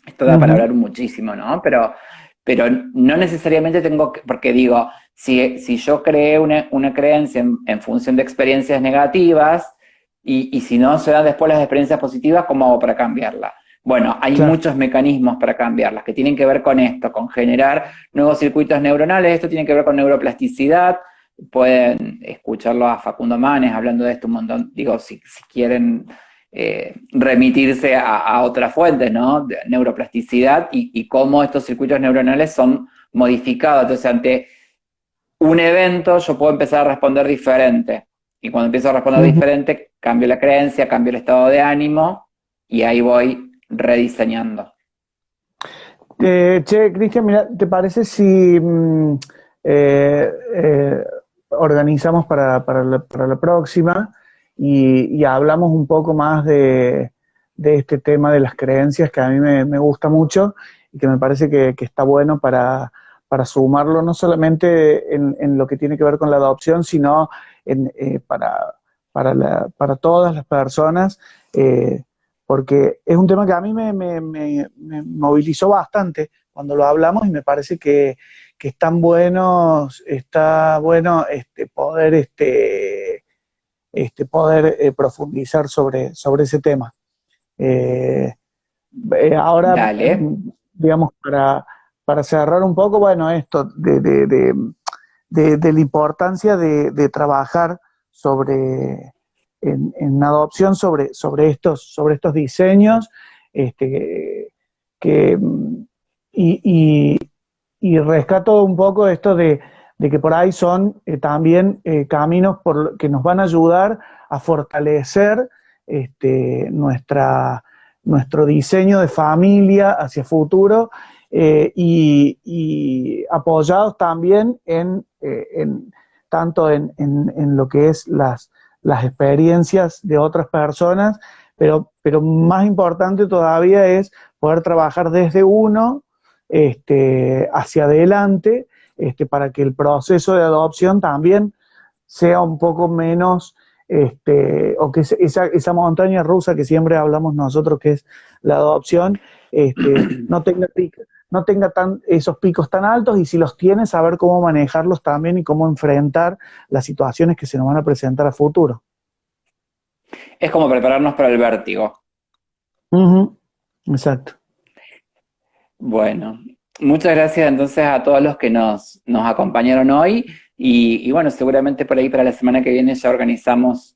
Esto da para hablar muchísimo, ¿no? Pero no necesariamente tengo que, porque digo, si yo creé una creencia en función de experiencias negativas y si no se dan después las experiencias positivas, ¿cómo hago para cambiarla? Bueno, hay Claro. muchos mecanismos para cambiarlas que tienen que ver con esto, con generar nuevos circuitos neuronales. Esto tiene que ver con neuroplasticidad. Pueden escucharlo a Facundo Manes hablando de esto un montón. Digo, si quieren remitirse a otras fuentes, ¿no? De neuroplasticidad y cómo estos circuitos neuronales son modificados. Entonces, ante un evento yo puedo empezar a responder diferente. Y cuando empiezo a responder Ujú. diferente, cambio la creencia, cambio el estado de ánimo y ahí voy rediseñando. Che, Cristian, mira, ¿te parece si eh, eh, organizamos para la próxima y hablamos un poco más de este tema de las creencias que a mí me gusta mucho y que me parece que está bueno para sumarlo no solamente en lo que tiene que ver con la adopción, sino para todas las personas? Porque es un tema que a mí me movilizó bastante cuando lo hablamos y me parece que es tan bueno, está bueno poder profundizar sobre ese tema. Eh, Ahora, Dale. digamos, para cerrar un poco, bueno, esto de la importancia de trabajar sobre, en adopción sobre estos diseños, este, que, y, y- y rescato un poco esto de que por ahí son también caminos que nos van a ayudar a fortalecer nuestro diseño de familia hacia futuro, y apoyados también tanto en lo que es las experiencias de otras personas, pero más importante todavía es poder trabajar desde uno hacia adelante, para que el proceso de adopción también sea un poco menos, o que esa montaña rusa que siempre hablamos nosotros, que es la adopción, no tenga esos picos tan altos, y si los tiene, saber cómo manejarlos también y cómo enfrentar las situaciones que se nos van a presentar a futuro. Es como prepararnos para el vértigo. Ujú. Exacto. Bueno, muchas gracias entonces a todos los que nos acompañaron hoy y bueno, seguramente por ahí para la semana que viene ya organizamos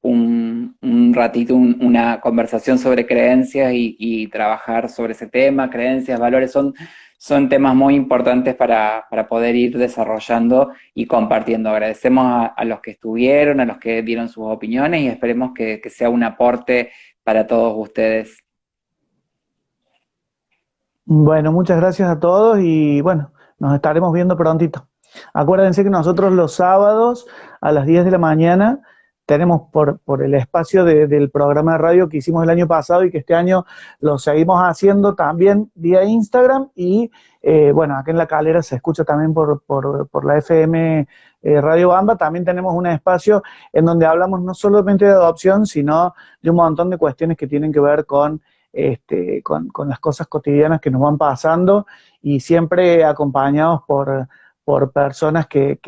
un ratito, una conversación sobre creencias y trabajar sobre ese tema. Creencias, valores son temas muy importantes para poder ir desarrollando y compartiendo. Agradecemos a los que estuvieron, a los que dieron sus opiniones y esperemos que sea un aporte para todos ustedes. Bueno, muchas gracias a todos y bueno, nos estaremos viendo prontito. Acuérdense que nosotros los sábados a las 10 de la mañana tenemos por el espacio del programa de radio que hicimos el año pasado y que este año lo seguimos haciendo también vía Instagram, y bueno, acá en La Calera se escucha también por la FM Radio Bamba. También tenemos un espacio en donde hablamos no solamente de adopción, sino de un montón de cuestiones que tienen que ver con las cosas cotidianas que nos van pasando, y siempre acompañados por personas que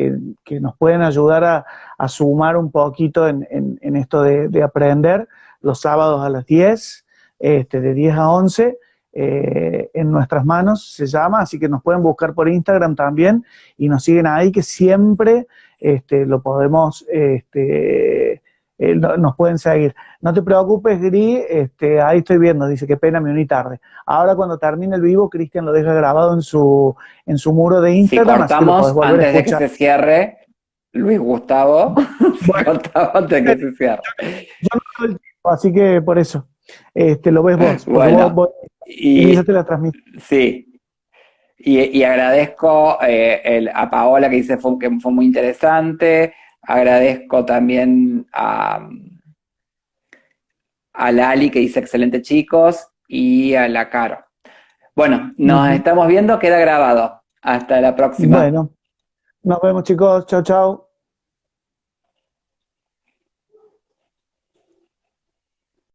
nos pueden ayudar a sumar un poquito en esto de aprender los sábados a las 10, de 10 a 11. En nuestras manos se llama, así que nos pueden buscar por Instagram también y nos siguen ahí, que siempre lo podemos, nos pueden seguir. No te preocupes, Gri, ahí estoy viendo, dice que pena me uní tarde. Ahora cuando termine el vivo, Cristian lo deja grabado en su muro de Si Instagram, así que lo podés cortamos volver a antes de que escuchar. se cierre, Luis Gustavo, si Bueno, cortamos antes de que se cierre. yo no todo el tiempo, así que por eso, lo ves vos, porque Bueno, vos iniciaste y la transmisión. sí, y agradezco a Paola que dice que fue muy interesante, agradezco también a Lali que dice excelente chicos y a la Caro. Bueno, nos Ujú. estamos viendo, queda grabado. Hasta la próxima. Bueno, nos vemos chicos, chao, chao.